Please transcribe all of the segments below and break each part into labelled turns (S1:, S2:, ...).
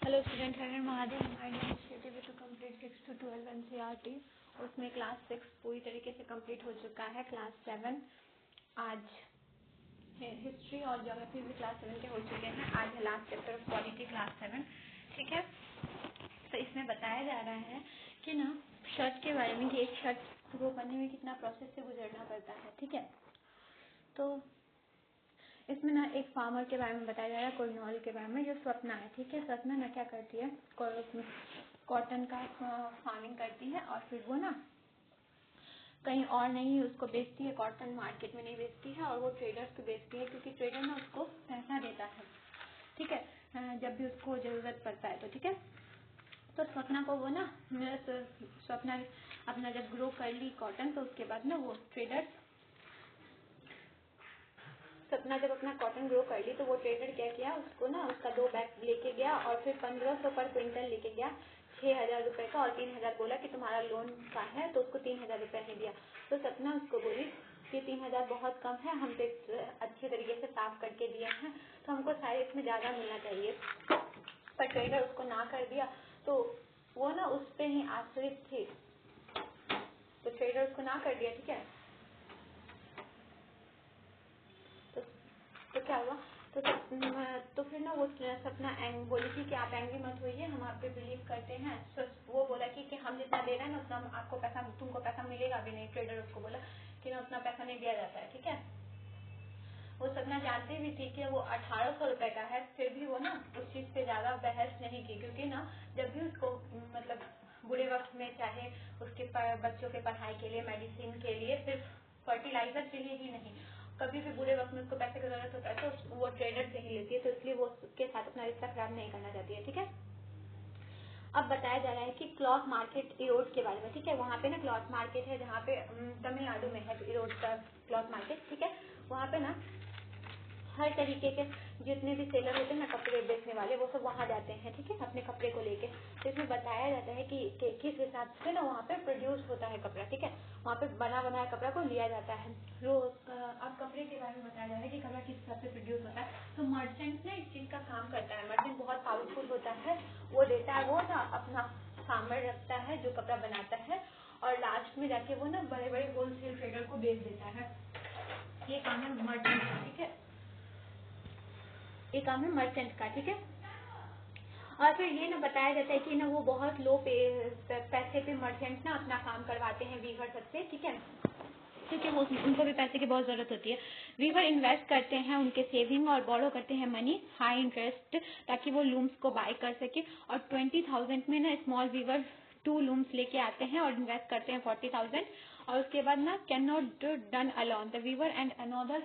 S1: Hello student, हर महादेव। हमारी initiative to complete 6 to 12 NCERT, उसमें क्लास 6 पूरी तरीके से कंप्लीट हो चुका है। क्लास 7 आज हिस्ट्री और ज्योग्राफी भी क्लास 7 के हो चुके हैं। आज है last chapter of polity class 7, ठीक है। तो इसमें बताया जा रहा है कि ना शर्ट के बारे में, कि एक शर्ट को बनने में कितना प्रोसेस से गुजरना पड़ता है, ठीक है। तो इसमें ना एक फार्मर के बारे में बताया जा रहा है, कोरनौल के बारे में, जो स्वप्ना है, ठीक है। स्वप्ना ना क्या करती है, कॉटन का फार्मिंग करती है और फिर वो ना कहीं और नहीं उसको बेचती है, कॉटन मार्केट में नहीं बेचती है, और वो ट्रेडर्स को बेचती है, क्योंकि ट्रेडर ना उसको पैसा देता है, ठीक है, जब भी उसको जरूरत पड़ता है तो, ठीक है। तो स्वप्ना को वो ना स्वप्ना अपना जब ग्रो कर ली कॉटन, तो उसके बाद ना वो ट्रेडर्स, सपना जब अपना कॉटन ग्रो कर ली तो वो ट्रेडर क्या किया, उसको ना उसका 2 बैग लेके गया और फिर 1500 पर क्विंटल लेके गया, 6000 रुपए का, और 3000 बोला कि तुम्हारा लोन का है, तो उसको 3000 रुपए नहीं दिया। तो सपना उसको बोली कि 3000 बहुत कम है, हम तो अच्छे तरीके से साफ करके दिए हैं, तो हमको शायद इसमें ज्यादा मिलना चाहिए। पर ट्रेडर उसको ना कर दिया, तो वो ना उस पर ही आश्रित थी, तो ट्रेडर उसको ना कर दिया, ठीक है। तो क्या हुआ, तो फिर ना वो सपना बोली थी कि आप एंग्री मत होइए, हम आप पे बिलीव करते हैं। तो वो बोला कि हम जितना दे रहे हैं ना उतना आपको पैसा, तुमको पैसा मिलेगा भी नहीं। ट्रेडर उसको बोला कि ना उतना पैसा नहीं दिया जाता है, ठीक है। वो सपना जानती भी थी कि वो 1800 रुपए का है, फिर भी वो ना उस चीज पे ज्यादा बहस नहीं की, क्योंकि ना जब भी उसको मतलब बुरे वक्त में, चाहे उसके बच्चों के पढ़ाई के लिए, मेडिसिन के लिए, सिर्फ फर्टिलाइजर के लिए ही नहीं, कभी भी बुरे वक्त में उसको पैसे की जरूरत होता है तो वो ट्रेडर से ही लेती है, तो इसलिए वो उसके साथ अपना रिश्ता खराब नहीं करना चाहती है, ठीक है। अब बताया जा रहा है कि क्लॉथ मार्केट इरोड के बारे में, ठीक है। वहाँ पे ना क्लॉथ मार्केट है, जहाँ पे तमिलनाडु में है इरोड का क्लॉथ मार्केट, ठीक है। वहाँ पे ना हर तरीके के जितने भी सेलर होते हैं ना, कपड़े बेचने वाले, वो सब वहाँ जाते हैं, ठीक है, अपने कपड़े को लेके। तो इसमें बताया जाता है कि किस हिसाब से ना वहाँ पे प्रोड्यूस होता है कपड़ा, ठीक है। वहाँ पे बना बनाया कपड़ा को लिया जाता है। अब कपड़े के बारे में बताया जा रहा है कि कपड़ा किस हिसाब से प्रोड्यूस होता है। तो मर्चेंट ना इस चीज का काम करता है। मर्चेंट बहुत पावरफुल होता है, वो देता है, वो ना अपना फार्मर रखता है जो कपड़ा बनाता है, और लास्ट में जाके वो ना बड़े बड़े होलसेल ट्रेडर को बेच देता है। ये काम है मर्चेंट का, ठीक है। ये काम है मर्चेंट का, ठीक है। और फिर ये ना बताया जाता है कि ना वो बहुत लो पैसे पे मर्चेंट ना अपना काम करवाते हैं वीवर सबसे, ठीक है, क्योंकि वो उनको भी पैसे की बहुत जरूरत होती है। वीवर इन्वेस्ट करते हैं उनके सेविंग और बोरो करते हैं मनी हाई इंटरेस्ट, ताकि वो लूम्स को बाय कर सके, और 20,000 में ना स्मॉल वीवर 2 लूम्स लेके आते हैं और इन्वेस्ट करते हैं 40,000, और उसके बाद ना can not done alone the weaver and another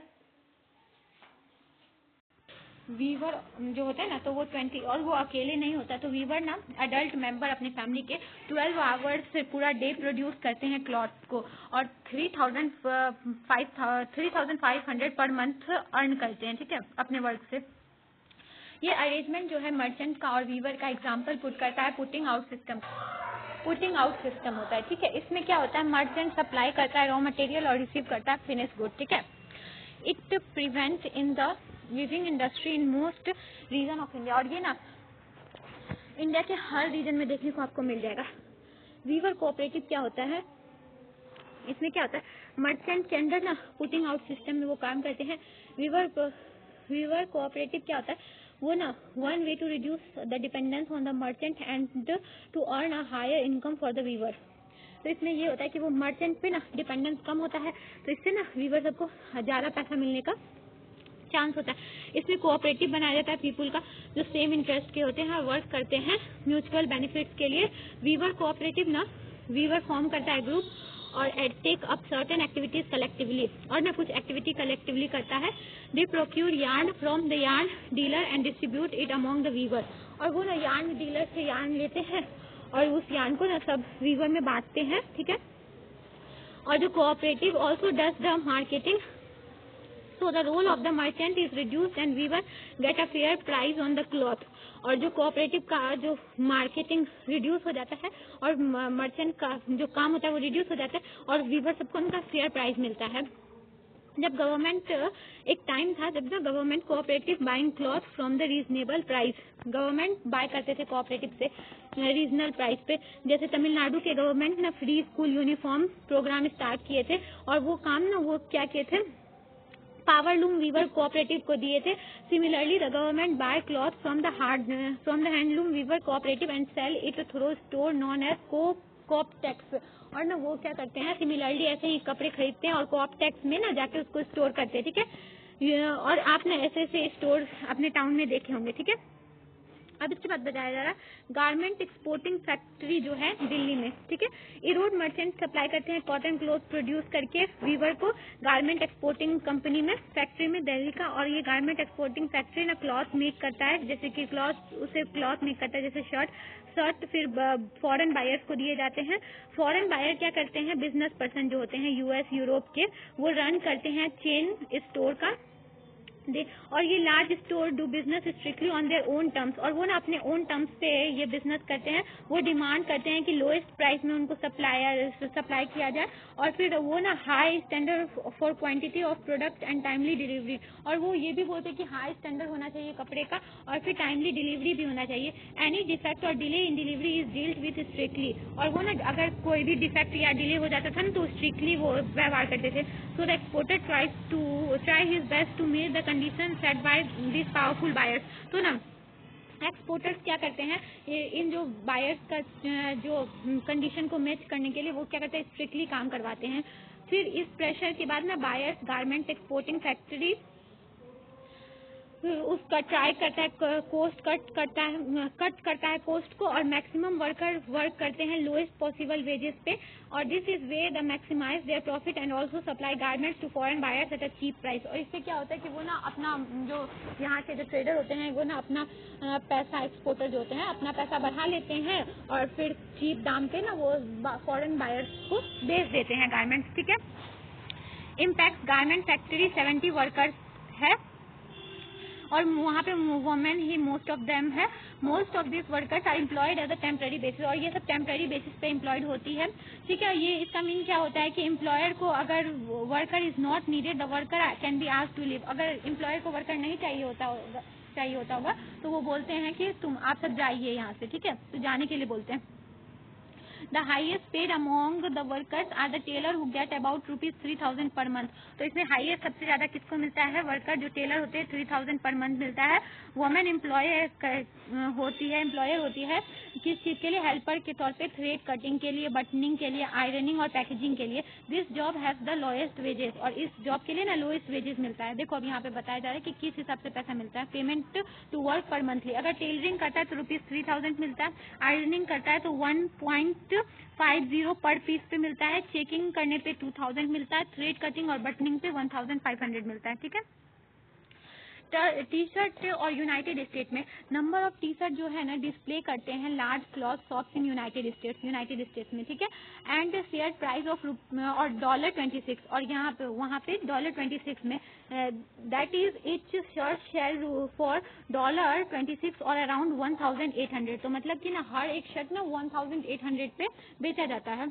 S1: weaver जो होता है ना, तो वो 20, और वो अकेले नहीं होता, तो वीवर ना अडल्ट मेंबर अपनी फैमिली के 12 आवर्स से पूरा डे प्रोड्यूस करते हैं क्लॉथ को, और 3,500 पर मंथ अर्न करते हैं, ठीक है, अपने वर्क से। ये अरेंजमेंट जो है मर्चेंट का और वीवर का एग्जाम्पल पुट करता है putting out system. Putting out system होता है, ठीक है। इसमें क्या होता है, मर्चेंट सप्लाई करता है रॉ मटेरियल और रिसीव करता है फिनिश गुड, ठीक है। It prevent in the weaving industry in most region of India, और ये ना इंडिया के हर रीजन में देखने को आपको मिल जाएगा। वीवर कोऑपरेटिव क्या होता है, इसमें क्या होता है, मर्चेंट के अंदर ना पुटिंग आउट सिस्टम में वो काम करते हैं। वीवर कोऑपरेटिव क्या होता है, वो ना one way to reduce the dependence on the merchant and to earn a higher income for the weaver. तो इसमें ये होता है कि वो मर्चेंट पे ना डिपेंडेंस कम होता है, तो इससे ना वीवर सबको ज्यादा पैसा मिलने का चांस होता है। इसमें कोऑपरेटिव बनाया जाता है पीपुल का, जो सेम इंटरेस्ट के होते हैं और वर्क करते हैं म्यूचुअल बेनिफिट्स के लिए। वीवर कोऑपरेटिव ना, वीवर फॉर्म करता है ग्रुप और take up certain activities collectively, और ना कुछ एक्टिविटी कलेक्टिवली करता है। They procure yarn from the yarn dealer and distribute it among the weaver, और वो ना यार्न डीलर से यार्न लेते हैं और उस यार्न को ना सब वीवर में बांटते हैं, ठीक है। और जो cooperative also does the marketing, so the role of the merchant is reduced and weaver get a fair price on the cloth। और जो कोऑपरेटिव का जो मार्केटिंग रिड्यूस हो जाता है और मर्चेंट का जो काम होता है वो रिड्यूस हो जाता है, और वीवर सबको उनका फेयर प्राइस मिलता है। जब गवर्नमेंट, एक टाइम था जब ना government cooperative buying cloth from the reasonable price, government by करते थे कोऑपरेटिव से रीजनल प्राइस पे। जैसे तमिलनाडु के गवर्नमेंट ना free school uniform programme start किए थे, और वो काम ना वो क्या किए थे, पावरलूम वीवर कोऑपरेटिव को दिए थे। Similarly the government buy cloth from the handloom weaver cooperative and sell it through store known as Cooptex. और ना वो क्या करते हैं, सिमिलरली ऐसे ही कपड़े खरीदते हैं और कोऑपटेक्स में ना जाके उसको स्टोर करते हैं, ठीक है। और आपने ऐसे ऐसे स्टोर अपने टाउन में देखे होंगे, ठीक है। अब इसके बाद बताया जा रहा है गारमेंट एक्सपोर्टिंग फैक्ट्री जो है दिल्ली में, ठीक है। इरोड मर्चेंट सप्लाई करते हैं कॉटन क्लॉथ प्रोड्यूस करके वीवर को गारमेंट एक्सपोर्टिंग कंपनी में, फैक्ट्री में दिल्ली का। और ये गारमेंट एक्सपोर्टिंग फैक्ट्री ना क्लॉथ मेक करता है, जैसे कि क्लॉथ मेक करता है, जैसे शर्ट फिर फॉरेन बायर्स को दिए जाते हैं। फॉरेन बायर क्या करते हैं, बिजनेस पर्सन जो होते हैं यूएस यूरोप के, वो रन करते हैं चेन स्टोर का और ये large store do business strictly on their own terms, और वो ना अपने ओन टर्म्स पे ये बिजनेस करते हैं। वो डिमांड करते हैं कि लोएस्ट प्राइस में उनको सप्लाई किया जाए, और फिर वो ना high standard for quantity of product and timely delivery, और वो ये भी बोलते हैं कि हाई स्टैंडर्ड होना चाहिए कपड़े का, और फिर टाइमली डिलीवरी भी होना चाहिए। एनी डिफेक्ट और delay in delivery is dealt with strictly, और वो ना अगर कोई भी डिफेक्ट या डिले हो जाता था ना तो स्ट्रिक्टली वो व्यवहार करते थे। So the exporter try his best to make the condition set by this powerful buyers. तो ना एक्सपोर्टर्स क्या करते हैं, इन जो बायर्स का जो कंडीशन को मैच करने के लिए वो क्या करते हैं, स्ट्रिक्टली काम करवाते हैं। फिर इस प्रेशर के बाद ना बायर्स गारमेंट एक्सपोर्टिंग फैक्ट्री उसका ट्राई करता है, कॉस्ट कट करता है कॉस्ट को, और मैक्सिमम वर्कर वर्क करते हैं लोएस्ट पॉसिबल वेजेस पे, और this is way the maximize their profit and also supply garments to foreign buyers at a cheap price. और इससे क्या होता है कि वो ना अपना जो यहाँ के जो ट्रेडर होते हैं वो ना अपना पैसा, एक्सपोर्टर जो होते हैं अपना पैसा बढ़ा लेते हैं, और फिर चीप दाम पे ना वो फॉरेन बायर्स को बेच देते हैं गारमेंट्स, ठीक है। इम्पैक्ट गारमेंट फैक्ट्री 70 वर्कर्स है, और वहाँ पे वुमेन ही मोस्ट ऑफ देम है। Most of this workers are employed as a temporary basis, और ये सब टेम्पररी बेसिस पे एम्प्लॉयड होती है, ठीक है। ये इसका मीन क्या होता है कि एम्प्लॉयर को अगर worker is not needed the worker can be asked to leave. अगर एम्प्लॉयर को वर्कर नहीं चाहिए होता होगा तो वो बोलते हैं कि आप सब जाइए यहाँ से, ठीक है, तो जाने के लिए बोलते हैं। The highest paid among the workers are the tailor who get about ₹3,000 per month। तो इसमें हाईएस्ट सबसे ज्यादा किसको मिलता है, वर्कर जो टेलर होते हैं 3,000 पर मंथ मिलता है। वुमेन एम्प्लॉयर होती है किस चीज के लिए, हेल्पर के तौर पे, थ्रेड कटिंग के लिए, बटनिंग के लिए, आयरनिंग और पैकेजिंग के लिए। This job has the lowest wages, और इस जॉब के लिए ना लोएस्ट वेजेस मिलता है। देखो अब यहाँ पे बताया जा रहा है कि किस हिसाब से पैसा मिलता है। पेमेंट टू वर्क पर मंथली, अगर टेलरिंग करता है तो ₹3,000 मिलता है, आयरनिंग करता है तो 1.50 पर पीस पे मिलता है, चेकिंग करने पे 2,000 मिलता है, थ्रेड कटिंग और बटनिंग पे 1,500 मिलता है, ठीक है। टी शर्ट और यूनाइटेड स्टेट में नंबर ऑफ टी शर्ट जो है ना डिस्प्ले करते हैं large cloth shops in United states में, ठीक है। एंड शेयर प्राइस ऑफ और $26, और यहाँ पे वहाँ पे $26 में that is etch shirt share for $26 और अराउंड 1,800। तो मतलब कि ना हर एक शर्ट ना 1,800 पे बेचा जाता है।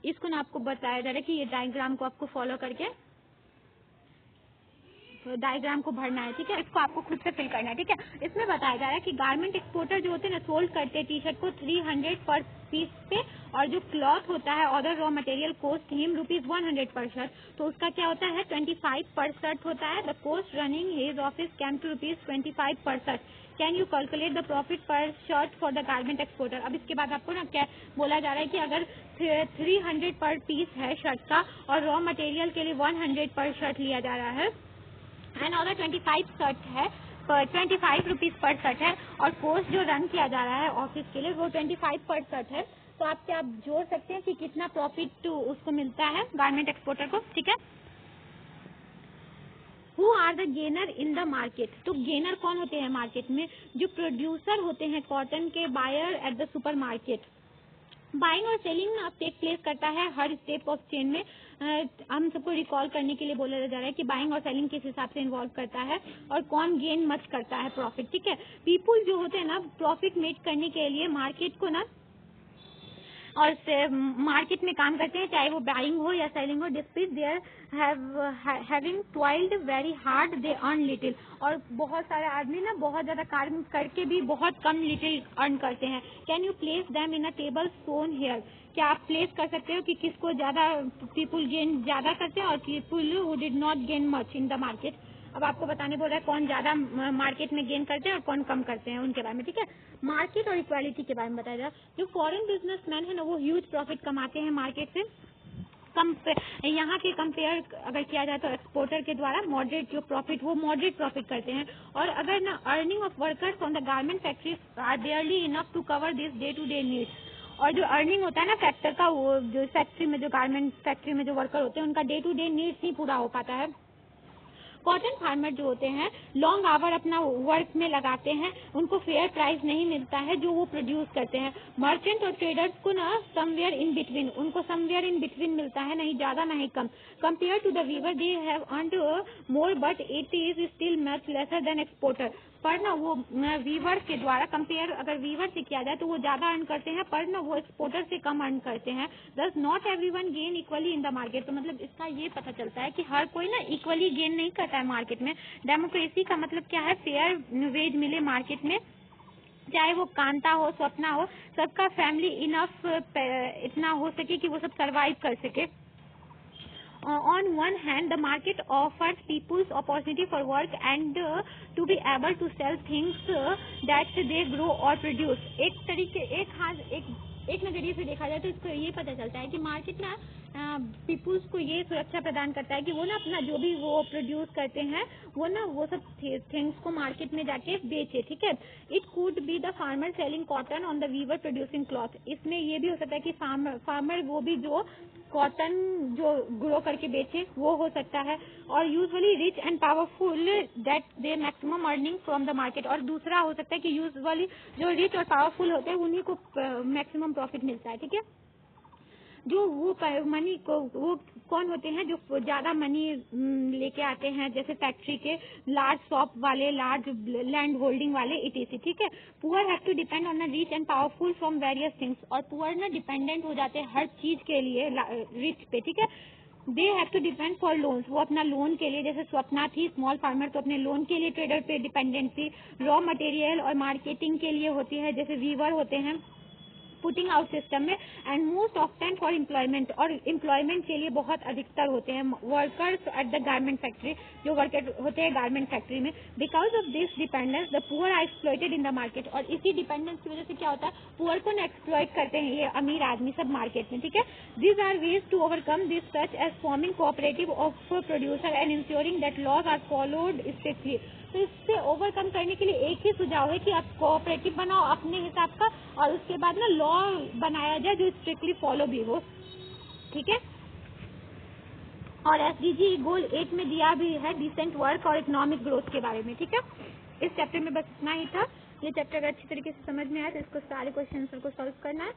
S1: इसको ना आपको बताया जा रहा है कि ये डायग्राम को आपको फॉलो करके डायग्राम को भरना है, ठीक है। इसको आपको खुद से फिल करना है, ठीक है। इसमें बताया जा रहा है कि गारमेंट एक्सपोर्टर जो होते हैं ना सोल्ड करते हैं टी शर्ट को 300 पर पीस पे, और जो क्लॉथ होता है other raw material cost him ₹100 per shirt. तो उसका क्या होता है 25 पर शर्ट होता है। The cost running his office came to ₹25 per shirt. Can you calculate the profit per shirt for the garment exporter. अब इसके बाद आपको ना क्या बोला जा रहा है कि अगर 300 पर पीस है शर्ट का और रॉ मटेरियल के लिए 100 पर शर्ट लिया जा रहा है, एंड ऑर्डर 25 शर्ट है, 25 रुपीज पर शर्ट है, और कोस्ट जो रन किया जा रहा है ऑफिस के लिए वो 25 पर शर्ट है। तो आप क्या जोड़ सकते हैं कि कितना प्रॉफिट उसको मिलता है गारमेंट एक्सपोर्टर को, ठीक है। Who are the gainer in the market. तो गेनर कौन होते हैं मार्केट में, जो प्रोड्यूसर होते हैं कॉटन के, buyer at the supermarket. Buying और सेलिंग ना टेक प्लेस करता है हर स्टेप ऑफ चेन में। हम सबको रिकॉल करने के लिए बोला जा रहा है कि बाइंग और सेलिंग किस हिसाब से इन्वॉल्व करता है और कौन गेन मच करता है प्रॉफिट, ठीक है। पीपुल जो होते हैं ना प्रॉफिट मेक करने के लिए मार्केट को ना
S2: और मार्केट में काम करते हैं, चाहे वो बाइंग हो या सेलिंग हो, despite their having toiled very hard they earn little. और बहुत सारे आदमी ना बहुत ज्यादा काम करके भी बहुत कम लिटिल अर्न करते हैं। Can you place them in a table shown here? क्या आप प्लेस कर सकते हो कि किसको ज्यादा पीपुल गेन ज्यादा करते हैं और people who did not gain much in the market. अब आपको बताने बोल रहा है कौन ज्यादा मार्केट में गेन करते हैं और कौन कम करते हैं, उनके बारे में। ठीक है, मार्केट और इक्वालिटी के बारे में बताया जाए। जो फॉरेन बिजनेसमैन है ना वो ह्यूज प्रॉफिट कमाते हैं मार्केट से। यहाँ के कंपेयर अगर किया जाए तो एक्सपोर्टर के द्वारा मॉडरेट जो प्रॉफिट वो मॉडरेट प्रॉफिट करते हैं। और अगर ना earning of workers on the garment factory are barely enough to cover this day to day needs. और जो अर्निंग होता है ना फैक्टर का, वो जो फैक्ट्री में जो गारमेंट फैक्ट्री में जो वर्कर होते हैं उनका डे टू डे नीड्स नहीं पूरा हो पाता है। कॉटन फार्मर जो होते हैं लॉन्ग आवर अपना वर्क में लगाते हैं, उनको फेयर प्राइस नहीं मिलता है जो वो प्रोड्यूस करते हैं। मर्चेंट और ट्रेडर्स को ना समवेयर इन बिटवीन, उनको समवेयर इन बिटवीन मिलता है, नहीं ज्यादा नहीं कम। Compare to the weaver they have earned more but it is still much lesser than exporter. पर ना वो वीवर के द्वारा कंपेयर अगर वीवर से किया जाए तो वो ज्यादा अर्न करते हैं, पर ना वो एक्सपोर्टर से कम अर्न करते हैं। दस not everyone gain equally in the market. तो मतलब इसका ये पता चलता है कि हर कोई ना इक्वली गेन नहीं करता है मार्केट में। डेमोक्रेसी का मतलब क्या है? फेयर वेज मिले मार्केट में, चाहे वो कांता हो स्वप्ना हो, सबका फैमिली इनफ इतना हो सके कि वो सब सरवाइव कर सके। On one hand, the market offers people's opportunity for work and to be able to sell things that they grow or produce. एक नजरिए से देखा जाए तो इसको ये पता चलता है कि मार्केट ना पीपुल्स को ये सुरक्षा प्रदान करता है कि वो ना अपना जो भी वो प्रोड्यूस करते हैं वो ना वो सब थिंग्स को मार्केट में जाके बेचे। ठीक है, it could be the farmer selling cotton on the weaver producing cloth. इसमें ये भी हो सकता है कि फार्मर वो भी जो कॉटन जो ग्रो करके बेचे वो हो सकता है। और usually rich and powerful that they maximum earning from the market. और दूसरा हो सकता है कि यूजुअली जो रिच और पावरफुल होते हैं उन्हीं को मैक्सिमम प्रॉफिट मिलता है। ठीक है, जो वो मनी को वो कौन होते हैं जो ज्यादा मनी लेके आते हैं, जैसे फैक्ट्री के लार्ज शॉप वाले, लार्ज लैंड होल्डिंग वाले इटीसी। ठीक है, poor have to depend on the rich and powerful from various things. और पुअर ना डिपेंडेंट हो जाते हैं हर चीज के लिए रिच पे। ठीक है, they have to depend for loans. वो अपना लोन के लिए, जैसे स्वप्ना थी स्मॉल फार्मर तो अपने लोन के लिए ट्रेडर पे डिपेंडेंट थी। रॉ मटेरियल और मार्केटिंग के लिए होती है, जैसे वीवर होते हैं पुटिंग आउट सिस्टम में। And most often for employment, और एम्प्लॉयमेंट के लिए बहुत अधिकतर होते हैं workers at the garment factory, जो वर्कर होते हैं गारमेंट फैक्ट्री में। Because of this dependence the poor are exploited in the market. और इसी डिपेंडेंस की वजह से क्या होता है, पुअर को ना एक्सप्लॉइट करते हैं ये अमीर आदमी सब मार्केट में। ठीक है, these are ways to overcome this such as forming cooperative of producer and ensuring that laws are followed strictly. तो इससे ओवरकम करने के लिए एक ही सुझाव है कि आप कोऑपरेटिव बनाओ अपने हिसाब का, और उसके बाद ना लॉ बनाया जाए जो स्ट्रिक्टली फॉलो भी हो। ठीक है, और एसडीजी गोल 8 में दिया भी है डिसेंट वर्क और इकोनॉमिक ग्रोथ के बारे में। ठीक है, इस चैप्टर में बस इतना ही था। ये चैप्टर अगर अच्छी तरीके से समझ में आया तो इसको सारे क्वेश्चन को सॉल्व करना है।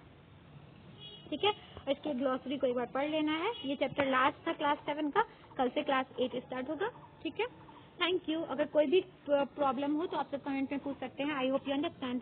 S2: ठीक है, और इसके ग्लॉसरी को एक बार पढ़ लेना है। ये चैप्टर लास्ट था क्लास 7 का, कल से क्लास 8 स्टार्ट होगा। ठीक है, थैंक यू। अगर कोई भी प्रॉब्लम हो तो आप सब कमेंट में पूछ सकते हैं। I hope you understand.